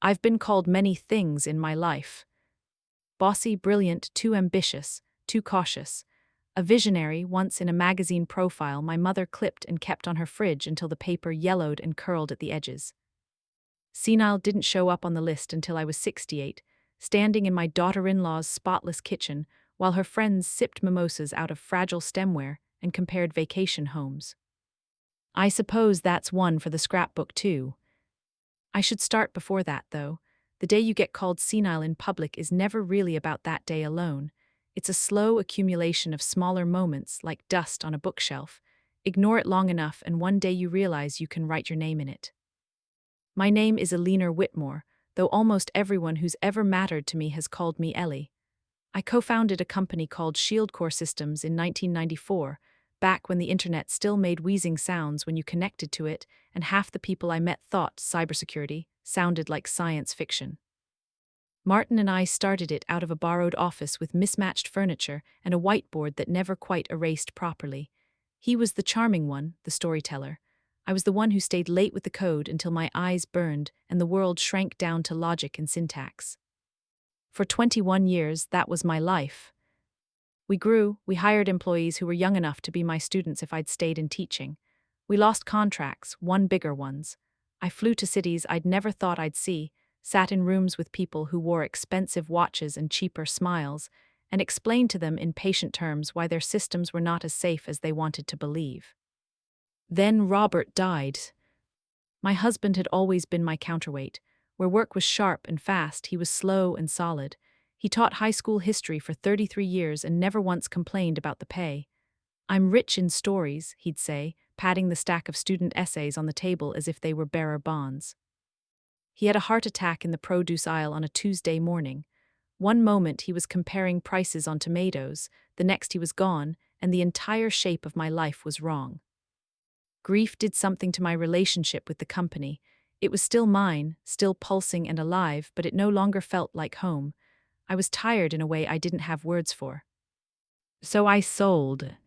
I've been called many things in my life. Bossy, brilliant, too ambitious, too cautious. A visionary, once in a magazine profile my mother clipped and kept on her fridge until the paper yellowed and curled at the edges. Senile didn't show up on the list until I was 68, standing in my daughter-in-law's spotless kitchen while her friends sipped mimosas out of fragile stemware and compared vacation homes. I suppose that's one for the scrapbook too. I should start before that, though. The day you get called senile in public is never really about that day alone. It's a slow accumulation of smaller moments like dust on a bookshelf. Ignore it long enough and one day you realize you can write your name in it. My name is Eleanor Whitmore, though almost everyone who's ever mattered to me has called me Ellie. I co-founded a company called ShieldCore Systems in 1994, back when the internet still made wheezing sounds when you connected to it, and half the people I met thought cybersecurity sounded like science fiction. Martin and I started it out of a borrowed office with mismatched furniture and a whiteboard that never quite erased properly. He was the charming one, the storyteller. I was the one who stayed late with the code until my eyes burned and the world shrank down to logic and syntax. For 21 years, that was my life. We grew, we hired employees who were young enough to be my students if I'd stayed in teaching. We lost contracts, won bigger ones. I flew to cities I'd never thought I'd see, sat in rooms with people who wore expensive watches and cheaper smiles, and explained to them in patient terms why their systems were not as safe as they wanted to believe. Then Robert died. My husband had always been my counterweight. Where work was sharp and fast, he was slow and solid. He taught high school history for 33 years and never once complained about the pay. "I'm rich in stories," he'd say, patting the stack of student essays on the table as if they were bearer bonds. He had a heart attack in the produce aisle on a Tuesday morning. One moment he was comparing prices on tomatoes, the next he was gone, and the entire shape of my life was wrong. Grief did something to my relationship with the company. It was still mine, still pulsing and alive, but it no longer felt like home. I was tired in a way I didn't have words for. So I sold.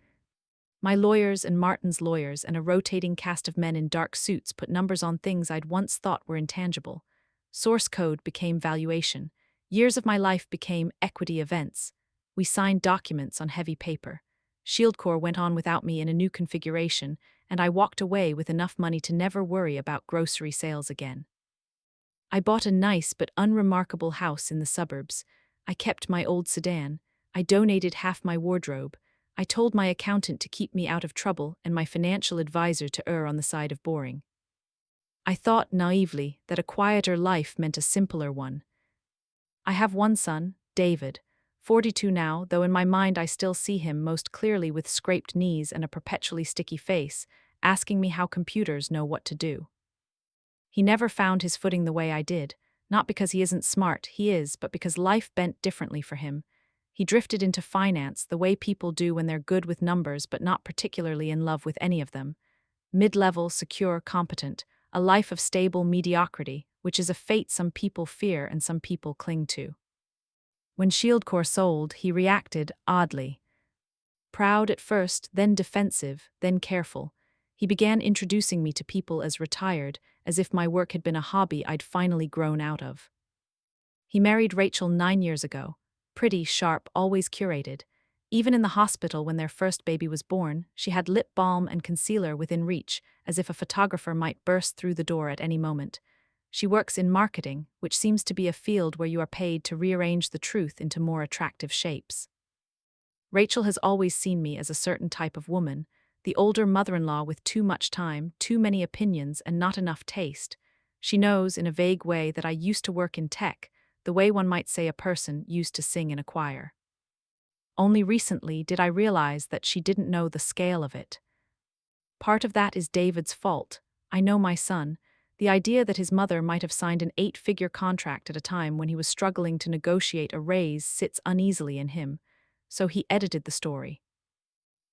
My lawyers and Martin's lawyers and a rotating cast of men in dark suits put numbers on things I'd once thought were intangible. Source code became valuation. Years of my life became equity events. We signed documents on heavy paper. ShieldCore went on without me in a new configuration, and I walked away with enough money to never worry about grocery sales again. I bought a nice but unremarkable house in the suburbs. I kept my old sedan. I donated half my wardrobe. I told my accountant to keep me out of trouble and my financial advisor to err on the side of boring. I thought naively that a quieter life meant a simpler one. I have one son, David, 42 now, though in my mind I still see him most clearly with scraped knees and a perpetually sticky face, asking me how computers know what to do. He never found his footing the way I did, not because he isn't smart, he is, but because life bent differently for him. He drifted into finance the way people do when they're good with numbers but not particularly in love with any of them. Mid-level, secure, competent, a life of stable mediocrity, which is a fate some people fear and some people cling to. When ShieldCore sold, he reacted oddly. Proud at first, then defensive, then careful. He began introducing me to people as retired, as if my work had been a hobby I'd finally grown out of. He married Rachel 9 years ago. Pretty, sharp, always curated. Even in the hospital when their first baby was born, she had lip balm and concealer within reach, as if a photographer might burst through the door at any moment. She works in marketing, which seems to be a field where you are paid to rearrange the truth into more attractive shapes. Rachel has always seen me as a certain type of woman, the older mother-in-law with too much time, too many opinions, and not enough taste. She knows, in a vague way, that I used to work in tech, the way one might say a person used to sing in a choir. Only recently did I realize that she didn't know the scale of it. Part of that is David's fault. I know my son. The idea that his mother might have signed an 8-figure contract at a time when he was struggling to negotiate a raise sits uneasily in him, so he edited the story.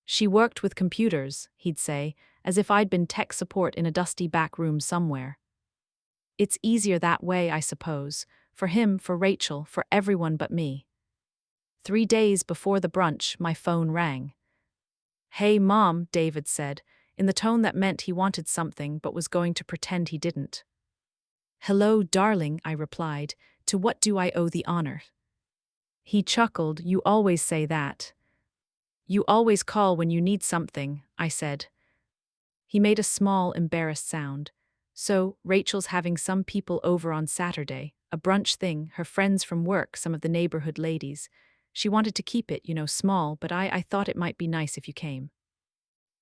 "She worked with computers," he'd say, as if I'd been tech support in a dusty back room somewhere. It's easier that way, I suppose, for him, for Rachel, for everyone but me. 3 days before the brunch, my phone rang. "Hey, Mom," David said, in the tone that meant he wanted something but was going to pretend he didn't. "Hello, darling," I replied. "To what do I owe the honor?" He chuckled. "You always say that." "You always call when you need something," I said. He made a small, embarrassed sound. "So, Rachel's having some people over on Saturday, a brunch thing, her friends from work, some of the neighborhood ladies. She wanted to keep it, small, but I thought it might be nice if you came."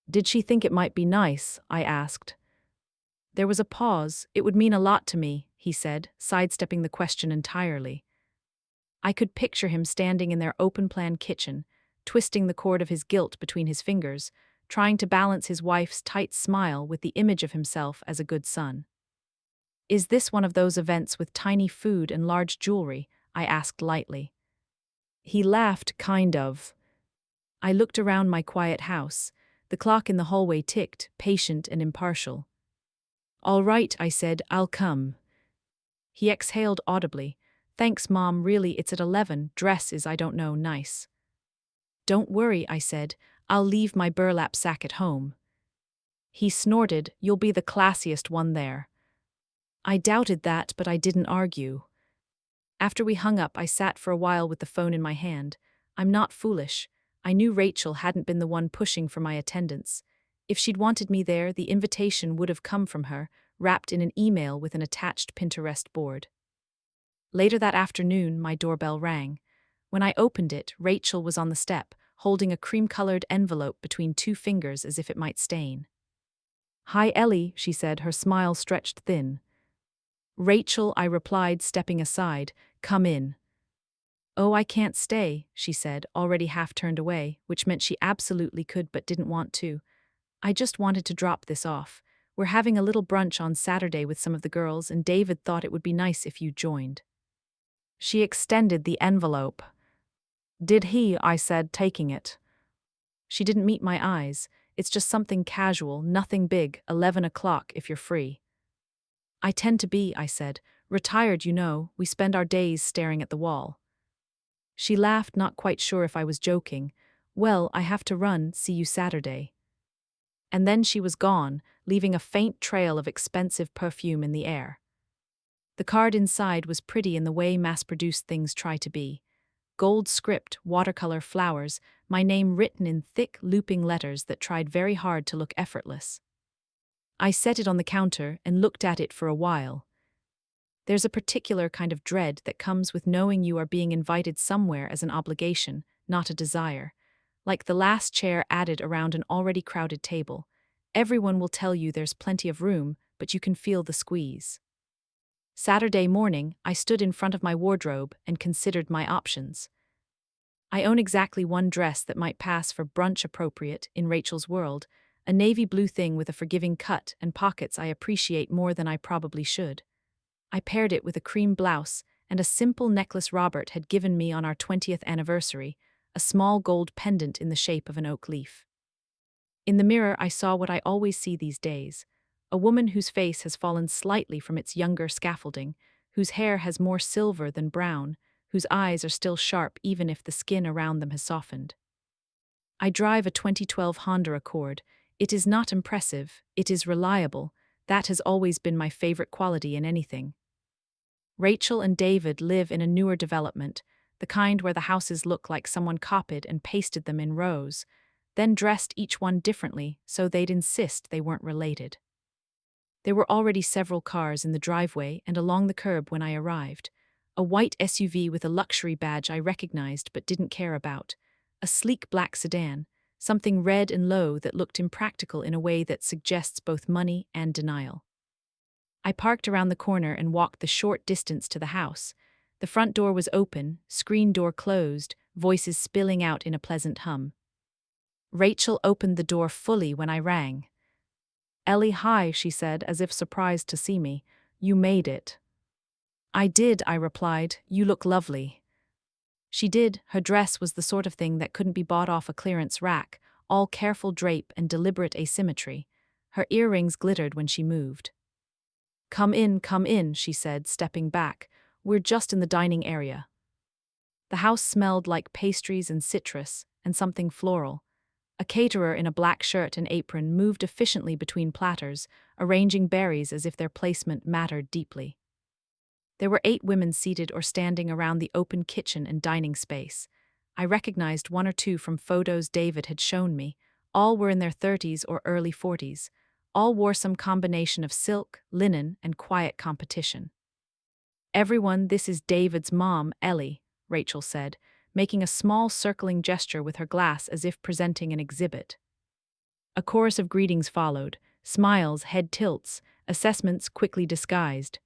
"Did she think it might be nice?" I asked. There was a pause. "It would mean a lot to me," he said, sidestepping the question entirely. I could picture him standing in their open-plan kitchen, twisting the cord of his guilt between his fingers, trying to balance his wife's tight smile with the image of himself as a good son. "Is this one of those events with tiny food and large jewelry?" I asked lightly. He laughed, "Kind of." I looked around my quiet house. The clock in the hallway ticked, patient and impartial. "All right," I said, "I'll come." He exhaled audibly. "Thanks, Mom, really, it's at 11, dress is, I don't know, nice." "Don't worry," I said, "I'll leave my burlap sack at home." He snorted, "You'll be the classiest one there." I doubted that, but I didn't argue. After we hung up, I sat for a while with the phone in my hand. I'm not foolish. I knew Rachel hadn't been the one pushing for my attendance. If she'd wanted me there, the invitation would have come from her, wrapped in an email with an attached Pinterest board. Later that afternoon, my doorbell rang. When I opened it, Rachel was on the step, holding a cream-colored envelope between two fingers as if it might stain. "Hi, Ellie," she said, her smile stretched thin. "Rachel," I replied, stepping aside, "come in." "Oh, I can't stay," she said, already half turned away, which meant she absolutely could but didn't want to. "I just wanted to drop this off. We're having a little brunch on Saturday with some of the girls, and David thought it would be nice if you joined." She extended the envelope. "Did he?" I said, taking it. She didn't meet my eyes. "It's just something casual, nothing big, 11 o'clock if you're free." "I tend to be," I said. "Retired, we spend our days staring at the wall." She laughed, not quite sure if I was joking. "Well, I have to run, see you Saturday." And then she was gone, leaving a faint trail of expensive perfume in the air. The card inside was pretty in the way mass-produced things try to be. Gold script, watercolor flowers, my name written in thick, looping letters that tried very hard to look effortless. I set it on the counter and looked at it for a while. There's a particular kind of dread that comes with knowing you are being invited somewhere as an obligation, not a desire. Like the last chair added around an already crowded table. Everyone will tell you there's plenty of room, but you can feel the squeeze. Saturday morning, I stood in front of my wardrobe and considered my options. I own exactly one dress that might pass for brunch appropriate in Rachel's world, a navy blue thing with a forgiving cut and pockets I appreciate more than I probably should. I paired it with a cream blouse and a simple necklace Robert had given me on our 20th anniversary, a small gold pendant in the shape of an oak leaf. In the mirror, I saw what I always see these days. A woman whose face has fallen slightly from its younger scaffolding, whose hair has more silver than brown, whose eyes are still sharp even if the skin around them has softened. I drive a 2012 Honda Accord. It is not impressive, it is reliable. That has always been my favorite quality in anything. Rachel and David live in a newer development, the kind where the houses look like someone copied and pasted them in rows, then dressed each one differently so they'd insist they weren't related. There were already several cars in the driveway and along the curb when I arrived. A white SUV with a luxury badge I recognized but didn't care about. A sleek black sedan, something red and low that looked impractical in a way that suggests both money and denial. I parked around the corner and walked the short distance to the house. The front door was open, screen door closed, voices spilling out in a pleasant hum. Rachel opened the door fully when I rang. "Ellie, hi," she said, as if surprised to see me. "You made it." "I did," I replied. "You look lovely." She did. Her dress was the sort of thing that couldn't be bought off a clearance rack, all careful drape and deliberate asymmetry. Her earrings glittered when she moved. Come in," she said, stepping back. "We're just in the dining area." The house smelled like pastries and citrus, and something floral. A caterer in a black shirt and apron moved efficiently between platters, arranging berries as if their placement mattered deeply. There were 8 women seated or standing around the open kitchen and dining space. I recognized 1 or 2 from photos David had shown me. All were in their 30s or early 40s. All wore some combination of silk, linen, and quiet competition. "Everyone, this is David's mom, Ellie," Rachel said, making a small circling gesture with her glass as if presenting an exhibit. A chorus of greetings followed, smiles, head tilts, assessments quickly disguised.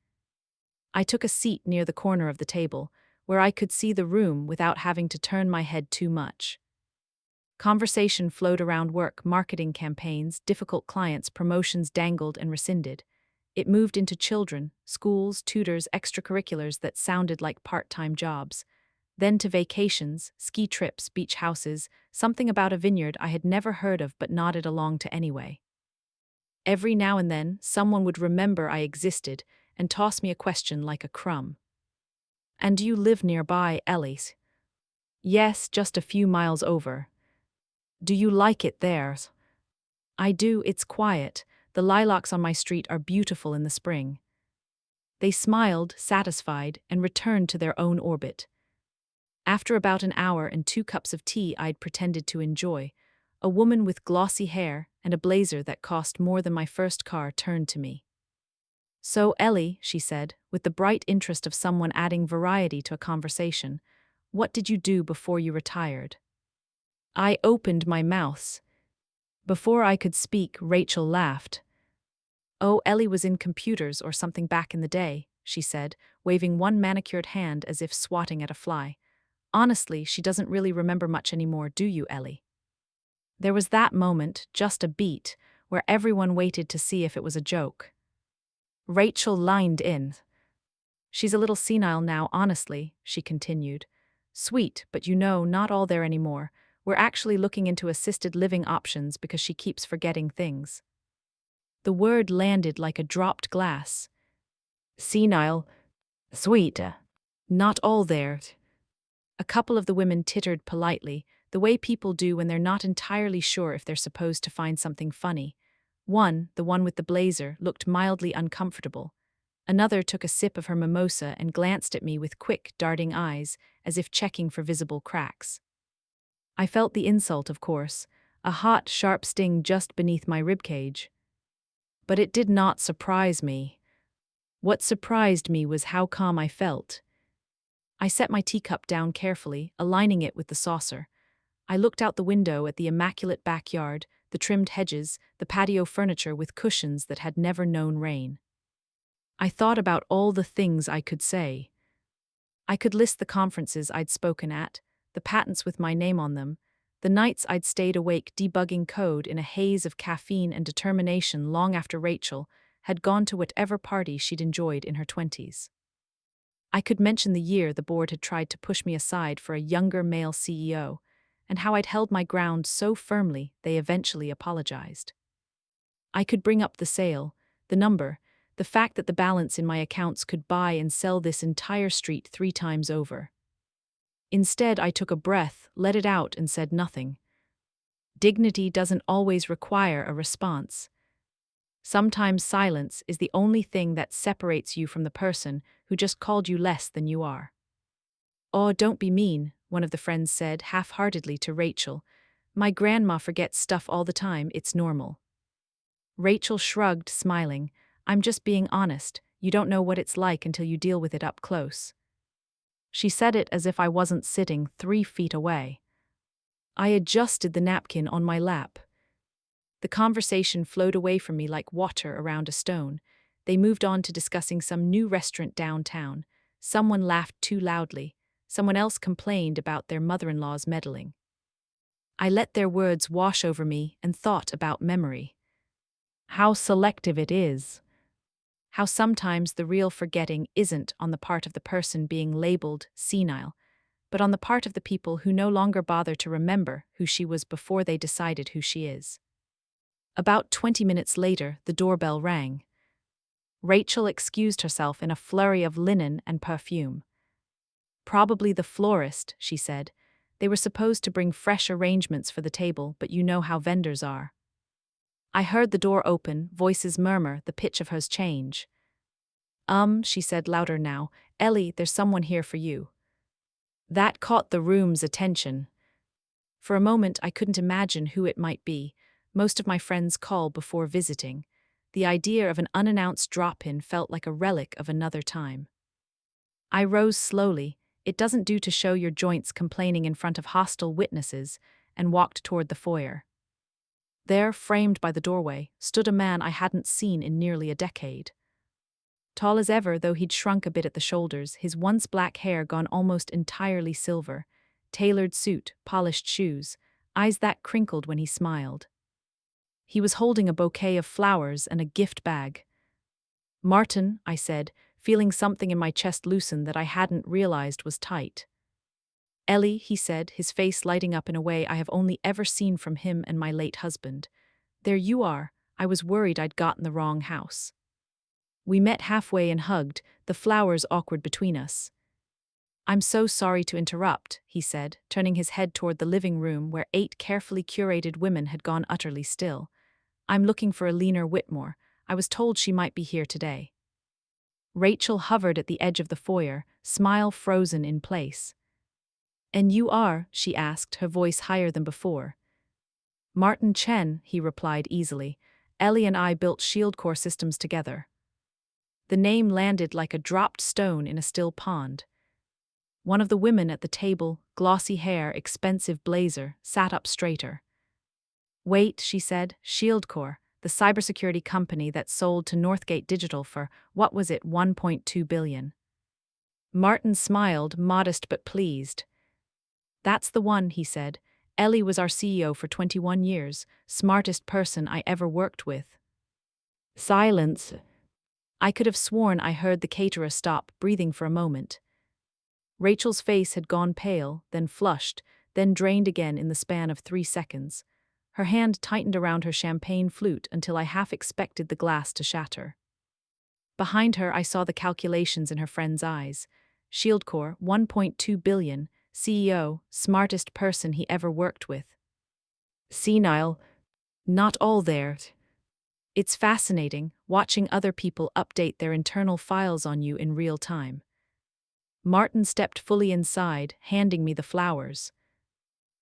I took a seat near the corner of the table, where I could see the room without having to turn my head too much. Conversation flowed around work, marketing campaigns, difficult clients, promotions dangled and rescinded. It moved into children, schools, tutors, extracurriculars that sounded like part-time jobs. Then to vacations, ski trips, beach houses, something about a vineyard I had never heard of but nodded along to anyway. Every now and then, someone would remember I existed and toss me a question like a crumb. "And do you live nearby, Ellie?" "Yes, just a few miles over." "Do you like it there?" "I do, it's quiet. The lilacs on my street are beautiful in the spring." They smiled, satisfied, and returned to their own orbit. After about an hour and 2 cups of tea I'd pretended to enjoy, a woman with glossy hair and a blazer that cost more than my first car turned to me. "So, Ellie," she said, with the bright interest of someone adding variety to a conversation, "what did you do before you retired?" I opened my mouth. Before I could speak, Rachel laughed. "Oh, Ellie was in computers or something back in the day," she said, waving one manicured hand as if swatting at a fly. "Honestly, she doesn't really remember much anymore, do you, Ellie?" There was that moment, just a beat, where everyone waited to see if it was a joke. Rachel lined in. "She's a little senile now, honestly," she continued. "Sweet, but not all there anymore. We're actually looking into assisted living options because she keeps forgetting things." The word landed like a dropped glass. "Senile. Sweet. Not all there." A couple of the women tittered politely, the way people do when they're not entirely sure if they're supposed to find something funny. One, the one with the blazer, looked mildly uncomfortable. Another took a sip of her mimosa and glanced at me with quick, darting eyes, as if checking for visible cracks. I felt the insult, of course, a hot, sharp sting just beneath my ribcage. But it did not surprise me. What surprised me was how calm I felt. I set my teacup down carefully, aligning it with the saucer. I looked out the window at the immaculate backyard, the trimmed hedges, the patio furniture with cushions that had never known rain. I thought about all the things I could say. I could list the conferences I'd spoken at, the patents with my name on them, the nights I'd stayed awake debugging code in a haze of caffeine and determination long after Rachel had gone to whatever party she'd enjoyed in her 20s. I could mention the year the board had tried to push me aside for a younger male CEO, and how I'd held my ground so firmly they eventually apologized. I could bring up the sale, the number, the fact that the balance in my accounts could buy and sell this entire street 3 times over. Instead, I took a breath, let it out, and said nothing. Dignity doesn't always require a response. Sometimes silence is the only thing that separates you from the person who just called you less than you are. "Oh, don't be mean," one of the friends said half-heartedly to Rachel. "My grandma forgets stuff all the time, it's normal." Rachel shrugged, smiling. "I'm just being honest. You don't know what it's like until you deal with it up close." She said it as if I wasn't sitting 3 feet away. I adjusted the napkin on my lap. The conversation flowed away from me like water around a stone. They moved on to discussing some new restaurant downtown. Someone laughed too loudly. Someone else complained about their mother-in-law's meddling. I let their words wash over me and thought about memory. How selective it is. How sometimes the real forgetting isn't on the part of the person being labeled senile, but on the part of the people who no longer bother to remember who she was before they decided who she is. About 20 minutes later, the doorbell rang. Rachel excused herself in a flurry of linen and perfume. "Probably the florist," she said. "They were supposed to bring fresh arrangements for the table, but you know how vendors are." I heard the door open, voices murmur, the pitch of hers change. She said louder now. Ellie, there's someone here for you. That caught the room's attention. For a moment, I couldn't imagine who it might be. Most of my friends call before visiting. The idea of an unannounced drop-in felt like a relic of another time. I rose slowly, it doesn't do to show your joints complaining in front of hostile witnesses, and walked toward the foyer. There, framed by the doorway, stood a man I hadn't seen in nearly a decade. Tall as ever, though he'd shrunk a bit at the shoulders, his once black hair gone almost entirely silver, tailored suit, polished shoes, eyes that crinkled when he smiled. He was holding a bouquet of flowers and a gift bag. "Martin," I said, feeling something in my chest loosen that I hadn't realized was tight. "Ellie," he said, his face lighting up in a way I have only ever seen from him and my late husband. "There you are. I was worried I'd gotten the wrong house." We met halfway and hugged, the flowers awkward between us. "I'm so sorry to interrupt," he said, turning his head toward the living room where 8 carefully curated women had gone utterly still. "I'm looking for Eleanor Whitmore. I was told she might be here today." Rachel hovered at the edge of the foyer, smile frozen in place. "And you are?" she asked, her voice higher than before. "Martin Chen," he replied easily. "Ellie and I built Shield Core systems together." The name landed like a dropped stone in a still pond. One of the women at the table, glossy hair, expensive blazer, sat up straighter. "Wait," she said, "Shield Core, the cybersecurity company that sold to Northgate Digital for, what was it, $1.2 billion. Martin smiled, modest but pleased. "That's the one," he said. "Ellie was our CEO for 21 years, smartest person I ever worked with." Silence. I could have sworn I heard the caterer stop, breathing for a moment. Rachel's face had gone pale, then flushed, then drained again in the span of 3 seconds. Her hand tightened around her champagne flute until I half expected the glass to shatter. Behind her, I saw the calculations in her friend's eyes. Shield Core, 1.2 billion, CEO, smartest person he ever worked with. Senile. Not all there. It's fascinating, watching other people update their internal files on you in real time. Martin stepped fully inside, handing me the flowers.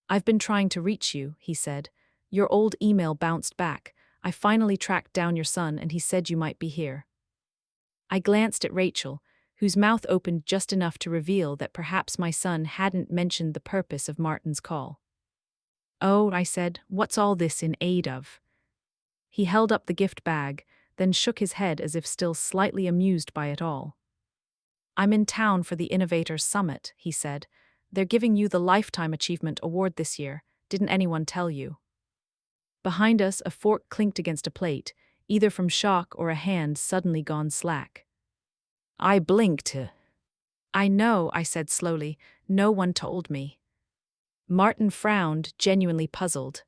"I've been trying to reach you," he said. "Your old email bounced back. I finally tracked down your son and he said you might be here." I glanced at Rachel, whose mouth opened just enough to reveal that perhaps my son hadn't mentioned the purpose of Martin's call. "Oh," I said, "what's all this in aid of?" He held up the gift bag, then shook his head as if still slightly amused by it all. "I'm in town for the Innovators Summit," he said. "They're giving you the Lifetime Achievement Award this year. Didn't anyone tell you?" Behind us, a fork clinked against a plate, either from shock or a hand suddenly gone slack. I blinked. "I know," I said slowly. "No one told me." Martin frowned, genuinely puzzled.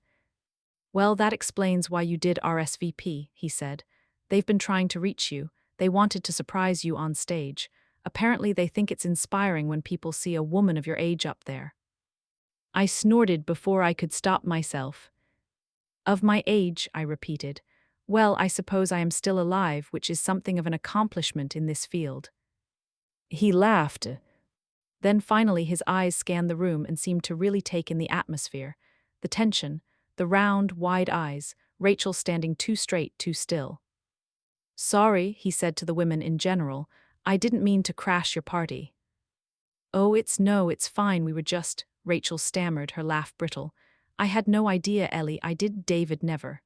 "Well, that explains why you did RSVP," he said. "They've been trying to reach you. They wanted to surprise you on stage. Apparently they think it's inspiring when people see a woman of your age up there." I snorted before I could stop myself. "Of my age," I repeated. "Well, I suppose I am still alive, which is something of an accomplishment in this field." He laughed. Then finally his eyes scanned the room and seemed to really take in the atmosphere. The tension, the round, wide eyes, Rachel standing too straight, too still. "Sorry," he said to the women in general. "I didn't mean to crash your party." "Oh, it's fine, we were just," Rachel stammered, her laugh brittle. "I had no idea, Ellie, I did. David never."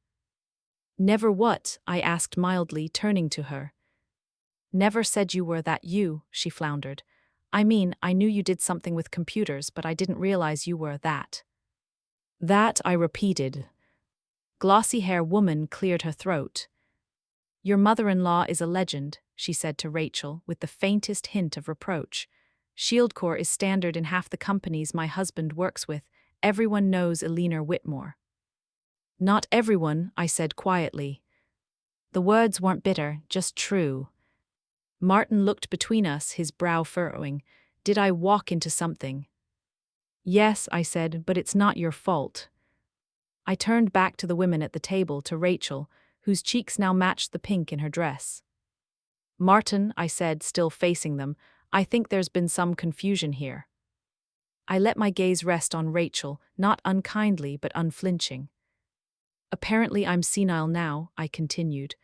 "Never what?" I asked mildly, turning to her. "Never said you were that you," she floundered. "I mean, I knew you did something with computers, but I didn't realize you were that." "That," I repeated. Glossy-hair woman cleared her throat. "Your mother-in-law is a legend," she said to Rachel, with the faintest hint of reproach. "Shield Core is standard in half the companies my husband works with. Everyone knows Eleanor Whitmore." "Not everyone," I said quietly. The words weren't bitter, just true. Martin looked between us, his brow furrowing. Did I walk into something? "Yes," I said, "but it's not your fault." I turned back to the women at the table, to Rachel, whose cheeks now matched the pink in her dress. Martin, I said, still facing them, I think there's been some confusion here. I let my gaze rest on Rachel, not unkindly but unflinching. Apparently I'm senile now, I continued.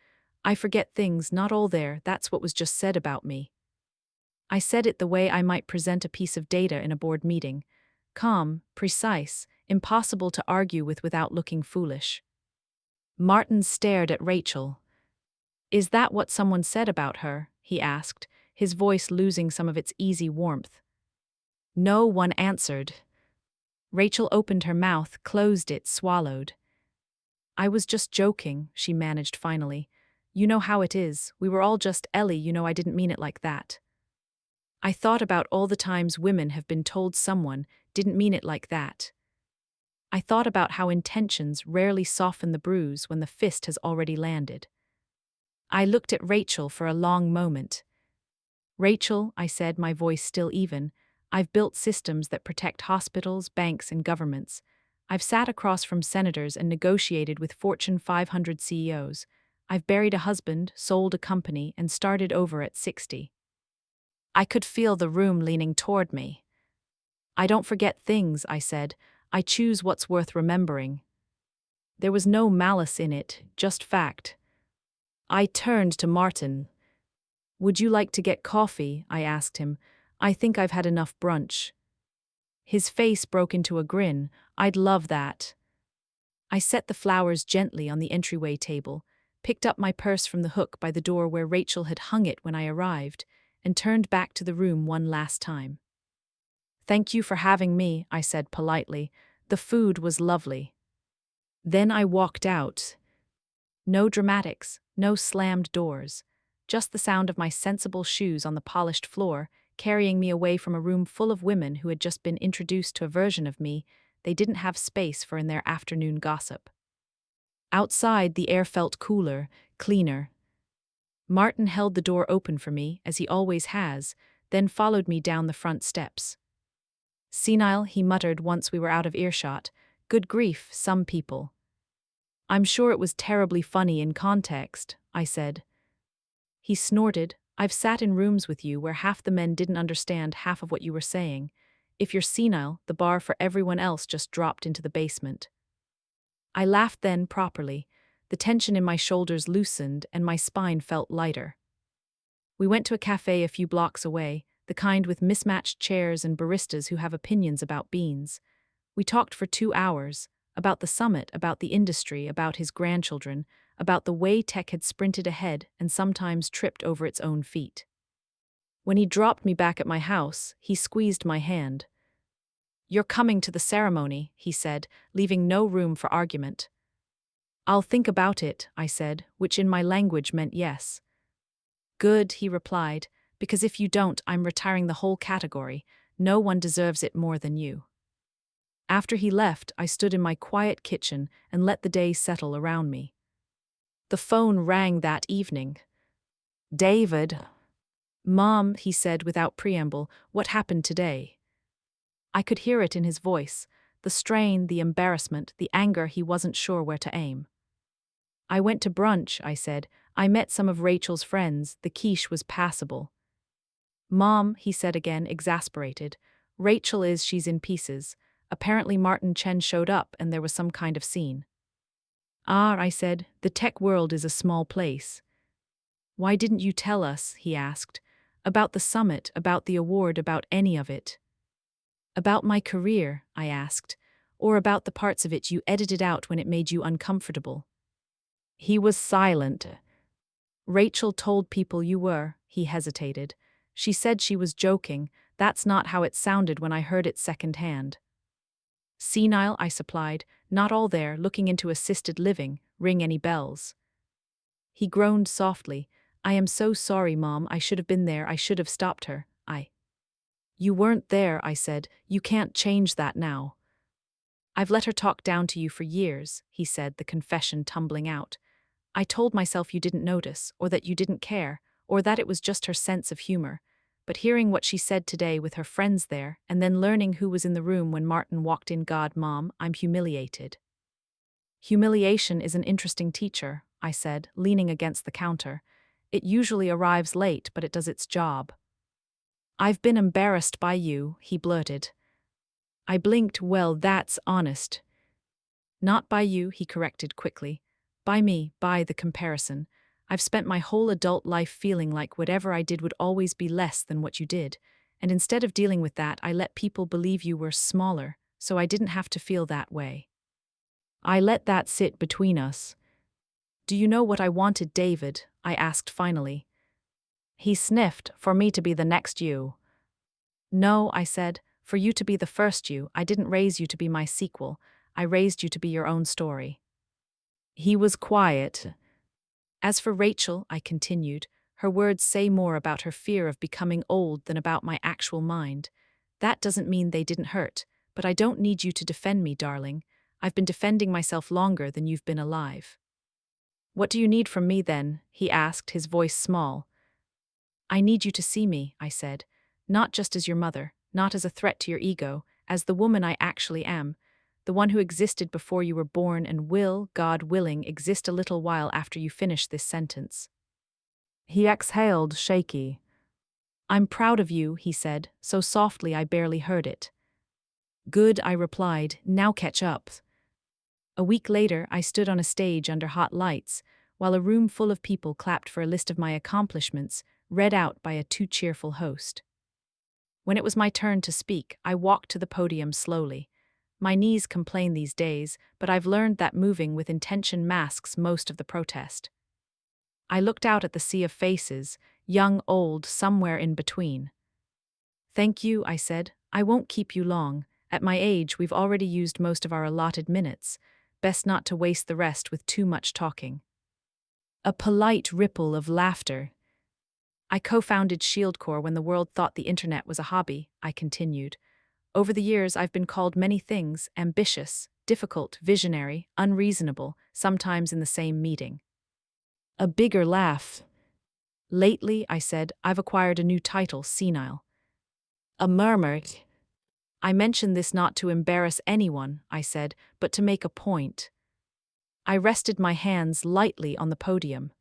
I forget things, not all there, that's what was just said about me. I said it the way I might present a piece of data in a board meeting. Calm, precise, impossible to argue with without looking foolish. Martin stared at Rachel. Is that what someone said about her? He asked, his voice losing some of its easy warmth. No one answered. Rachel opened her mouth, closed it, swallowed. I was just joking, she managed finally. You know how it is, we were all just Ellie, you know I didn't mean it like that. I thought about all the times women have been told someone didn't mean it like that. I thought about how intentions rarely soften the bruise when the fist has already landed. I looked at Rachel for a long moment. Rachel, I said, my voice still even, I've built systems that protect hospitals, banks, and governments. I've sat across from senators and negotiated with Fortune 500 CEOs. I've buried a husband, sold a company, and started over at 60. I could feel the room leaning toward me. I don't forget things, I said. I choose what's worth remembering. There was no malice in it, just fact. I turned to Martin. Would you like to get coffee? I asked him. I think I've had enough brunch. His face broke into a grin. I'd love that. I set the flowers gently on the entryway table, picked up my purse from the hook by the door where Rachel had hung it when I arrived, and turned back to the room one last time. Thank you for having me, I said politely. The food was lovely. Then I walked out. No dramatics, no slammed doors, just the sound of my sensible shoes on the polished floor, carrying me away from a room full of women who had just been introduced to a version of me they didn't have space for in their afternoon gossip. Outside, the air felt cooler, cleaner. Martin held the door open for me, as he always has, then followed me down the front steps. Senile, he muttered once we were out of earshot. Good grief, some people. I'm sure it was terribly funny in context, I said. He snorted. I've sat in rooms with you where half the men didn't understand half of what you were saying. If you're senile, the bar for everyone else just dropped into the basement. I laughed then properly. The tension in my shoulders loosened and my spine felt lighter. We went to a cafe a few blocks away, the kind with mismatched chairs and baristas who have opinions about beans. We talked for 2 hours, about the summit, about the industry, about his grandchildren, about the way tech had sprinted ahead and sometimes tripped over its own feet. When he dropped me back at my house, he squeezed my hand. You're coming to the ceremony, he said, leaving no room for argument. I'll think about it, I said, which in my language meant yes. Good, he replied, because if you don't, I'm retiring the whole category. No one deserves it more than you. After he left, I stood in my quiet kitchen and let the day settle around me. The phone rang that evening. David. Mom, he said without preamble, what happened today? I could hear it in his voice, the strain, the embarrassment, the anger he wasn't sure where to aim. I went to brunch, I said. I met some of Rachel's friends, the quiche was passable. Mom, he said again, exasperated. She's in pieces. Apparently Martin Chen showed up and there was some kind of scene. Ah, I said, the tech world is a small place. Why didn't you tell us, he asked, about the summit, about the award, about any of it? About my career, I asked, or about the parts of it you edited out when it made you uncomfortable? He was silent. Rachel told people you were, he hesitated. She said she was joking. That's not how it sounded when I heard it secondhand. Senile, I supplied, not all there, looking into assisted living, ring any bells. He groaned softly. I am so sorry, Mom, I should have been there, I should have stopped her, You weren't there, I said, you can't change that now. I've let her talk down to you for years, he said, the confession tumbling out. I told myself you didn't notice, or that you didn't care, or that it was just her sense of humor. But hearing what she said today with her friends there, and then learning who was in the room when Martin walked in, God, Mom, I'm humiliated. Humiliation is an interesting teacher, I said, leaning against the counter. It usually arrives late, but it does its job. I've been embarrassed by you, he blurted. I blinked. Well, that's honest. Not by you, he corrected quickly. By me, by the comparison. I've spent my whole adult life feeling like whatever I did would always be less than what you did, and instead of dealing with that, I let people believe you were smaller, so I didn't have to feel that way. I let that sit between us. Do you know what I wanted, David? I asked finally. He sniffed. For me to be the next you. No, I said, for you to be the first you. I didn't raise you to be my sequel. I raised you to be your own story. He was quiet. As for Rachel, I continued, her words say more about her fear of becoming old than about my actual mind. That doesn't mean they didn't hurt, but I don't need you to defend me, darling. I've been defending myself longer than you've been alive. What do you need from me then? He asked, his voice small. I need you to see me, I said, not just as your mother, not as a threat to your ego, as the woman I actually am, the one who existed before you were born and will, God willing, exist a little while after you finish this sentence. He exhaled, shaky. I'm proud of you, he said, so softly I barely heard it. Good, I replied, now catch up. A week later, I stood on a stage under hot lights, while a room full of people clapped for a list of my accomplishments, read out by a too cheerful host. When it was my turn to speak, I walked to the podium slowly. My knees complain these days, but I've learned that moving with intention masks most of the protest. I looked out at the sea of faces, young, old, somewhere in between. Thank you, I said. I won't keep you long. At my age, we've already used most of our allotted minutes. Best not to waste the rest with too much talking. A polite ripple of laughter. I co-founded ShieldCorps when the world thought the internet was a hobby, I continued. Over the years, I've been called many things: ambitious, difficult, visionary, unreasonable, sometimes in the same meeting. A bigger laugh. Lately, I said, I've acquired a new title, Senile. A murmur. I mention this not to embarrass anyone, I said, but to make a point. I rested my hands lightly on the podium.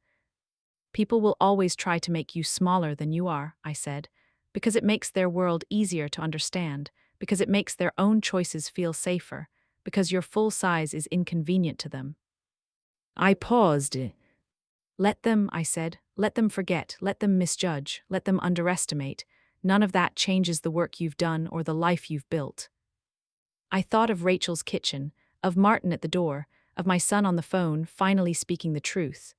People will always try to make you smaller than you are, I said, because it makes their world easier to understand, because it makes their own choices feel safer, because your full size is inconvenient to them. I paused. Let them, I said, let them forget, let them misjudge, let them underestimate. None of that changes the work you've done or the life you've built. I thought of Rachel's kitchen, of Martin at the door, of my son on the phone finally speaking the truth.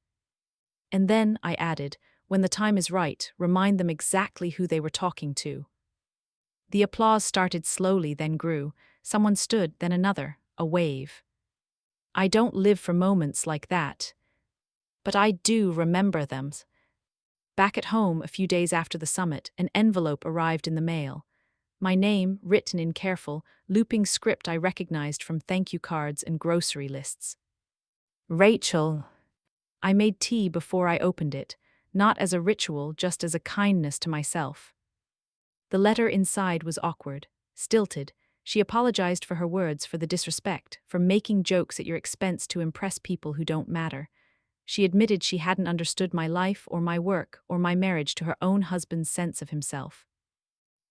And then, I added, when the time is right, remind them exactly who they were talking to. The applause started slowly, then grew. Someone stood, then another, a wave. I don't live for moments like that. But I do remember them. Back at home, a few days after the summit, an envelope arrived in the mail. My name, written in careful, looping script I recognized from thank you cards and grocery lists. Rachel. I made tea before I opened it, not as a ritual, just as a kindness to myself. The letter inside was awkward, stilted. She apologized for her words, for the disrespect, for making jokes at your expense to impress people who don't matter. She admitted she hadn't understood my life or my work or my marriage to her own husband's sense of himself.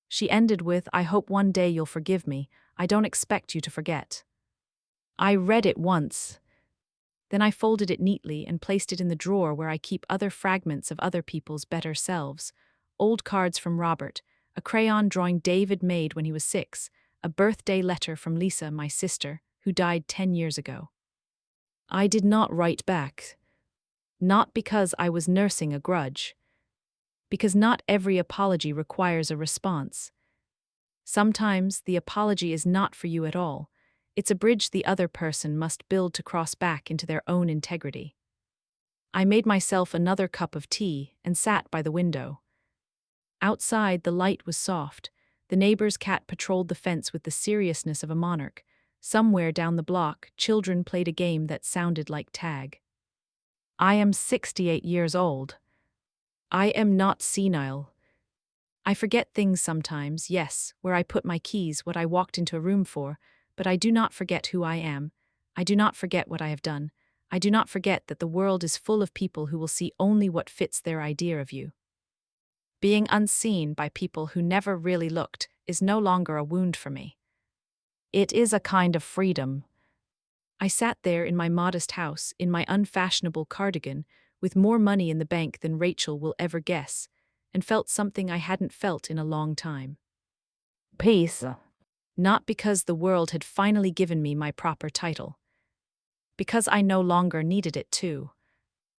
She ended with, I hope one day you'll forgive me. I don't expect you to forget. I read it once. Then I folded it neatly and placed it in the drawer where I keep other fragments of other people's better selves. Old cards from Robert, a crayon drawing David made when he was 6, a birthday letter from Lisa, my sister, who died 10 years ago. I did not write back. Not because I was nursing a grudge. Because not every apology requires a response. Sometimes the apology is not for you at all. It's a bridge the other person must build to cross back into their own integrity. I made myself another cup of tea and sat by the window. Outside, the light was soft. The neighbor's cat patrolled the fence with the seriousness of a monarch. Somewhere down the block, children played a game that sounded like tag. I am 68 years old. I am not senile. I forget things sometimes, yes, where I put my keys, what I walked into a room for, but I do not forget who I am. I do not forget what I have done. I do not forget that the world is full of people who will see only what fits their idea of you. Being unseen by people who never really looked is no longer a wound for me. It is a kind of freedom. I sat there in my modest house, in my unfashionable cardigan, with more money in the bank than Rachel will ever guess, and felt something I hadn't felt in a long time. Peace. Not because the world had finally given me my proper title. Because I no longer needed it too.